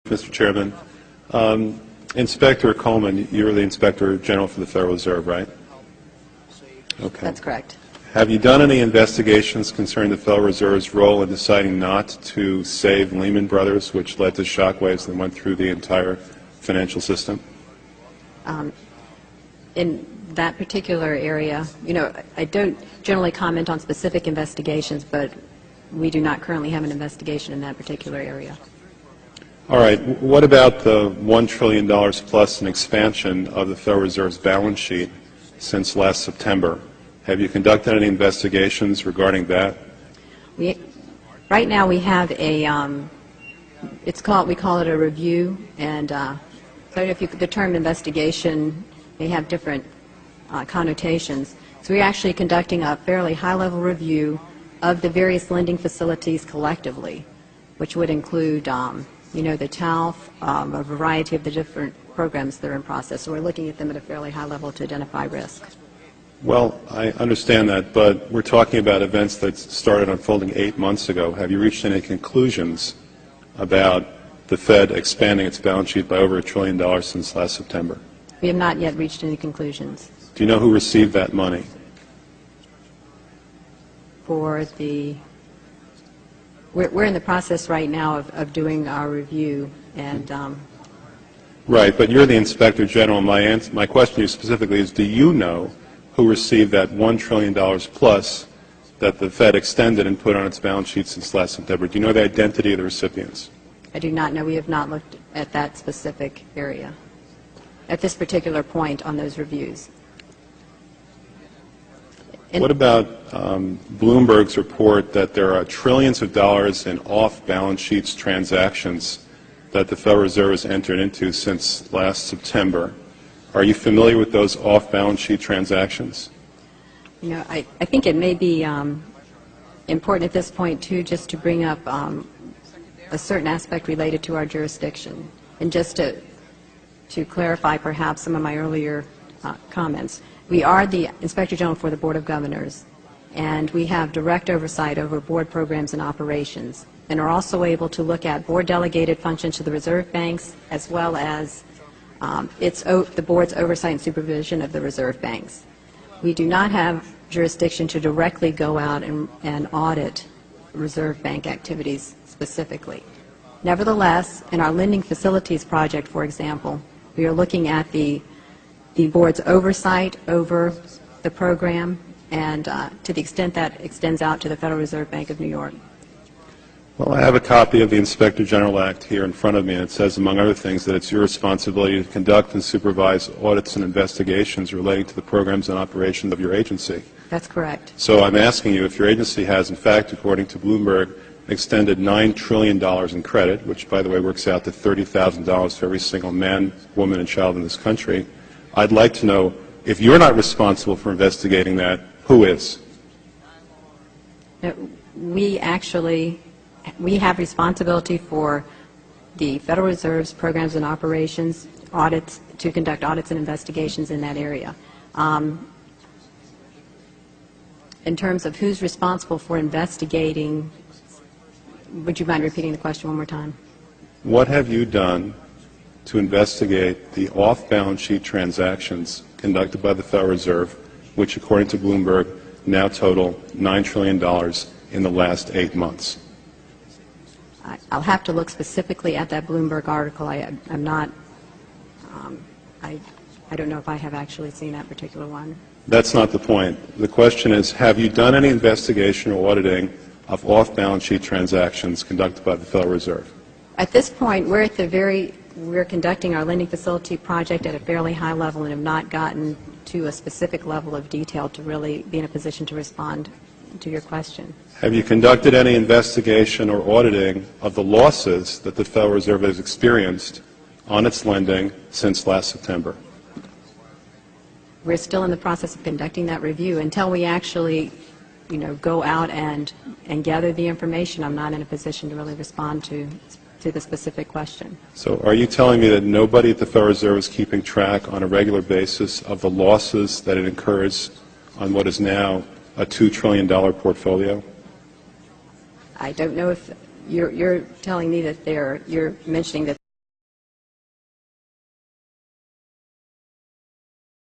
Mr. Chairman. Inspector Coleman, you're the Inspector General for the Federal Reserve, right? Okay. That's correct. Have you done any investigations concerning the Federal Reserve's role in deciding not to save Lehman Brothers, which led to shockwaves that went through the entire financial system? In that particular area, I don't generally comment on specific investigations, but we do not currently have an investigation in that particular area. All right. What about the $1 trillion plus in expansion of the Federal Reserve's balance sheet since last September? Have you conducted any investigations regarding that? Right now we have a, we call it a review, and so if the term investigation may have different connotations. So we're actually conducting a fairly high-level review of the various lending facilities collectively, which would include the TALF, a variety of the different programs that are in process. So we're looking at them at a fairly high level to identify risk. Well, I understand that, but we're talking about events that started unfolding 8 months ago. Have you reached any conclusions about the Fed expanding its balance sheet by over $1 trillion since last September? We have not yet reached any conclusions. Do you know who received that money? For the We're in the process right now of doing our review, and right, but you're the Inspector General. My question to you specifically is, do you know who received that $1 trillion plus that the Fed extended and put on its balance sheet since last September? Do you know the identity of the recipients? I do not know. We have not looked at that specific area at this particular point on those reviews. What about Bloomberg's report that there are trillions of dollars in off-balance sheets transactions that the Federal Reserve has entered into since last September? Are you familiar with those off-balance sheet transactions? I think it may be important at this point, too, just to bring up a certain aspect related to our jurisdiction. And just to clarify perhaps some of my earlier comments. We are the Inspector General for the Board of Governors, and we have direct oversight over board programs and operations, and are also able to look at board-delegated functions to the reserve banks, as well as the board's oversight and supervision of the reserve banks. We do not have jurisdiction to directly go out and audit reserve bank activities specifically. Nevertheless, in our lending facilities project, for example, we are looking at the board's oversight over the program, and to the extent that extends out to the Federal Reserve Bank of New York. Well, I have a copy of the Inspector General Act here in front of me, and it says, among other things, that it's your responsibility to conduct and supervise audits and investigations relating to the programs and operations of your agency. That's correct. So I'm asking you if your agency has, in fact, according to Bloomberg, extended $9 trillion in credit, which, by the way, works out to $30,000 for every single man, woman, and child in this country. I'd like to know, if you're not responsible for investigating that, who is? We have responsibility for the Federal Reserve's programs and operations, audits, to conduct audits and investigations in that area. In terms of who's responsible for investigating, would you mind repeating the question one more time? What have you done to investigate the off-balance sheet transactions conducted by the Federal Reserve, which, according to Bloomberg, now total $9 trillion in the last 8 months? I'll have to look specifically at that Bloomberg article. I don't know if I have actually seen that particular one. That's not the point. The question is, have you done any investigation or auditing of off-balance sheet transactions conducted by the Federal Reserve? At this point, we're conducting our lending facility project at a fairly high level and have not gotten to a specific level of detail to really be in a position to respond to your question. Have you conducted any investigation or auditing of the losses that the Federal Reserve has experienced on its lending since last September? We're still in the process of conducting that review. Until we actually, go out and gather the information, I'm not in a position to really respond to the specific question. So are you telling me that nobody at the Federal Reserve is keeping track on a regular basis of the losses that it incurs on what is now a $2 trillion portfolio? I don't know if you're telling me that you're mentioning that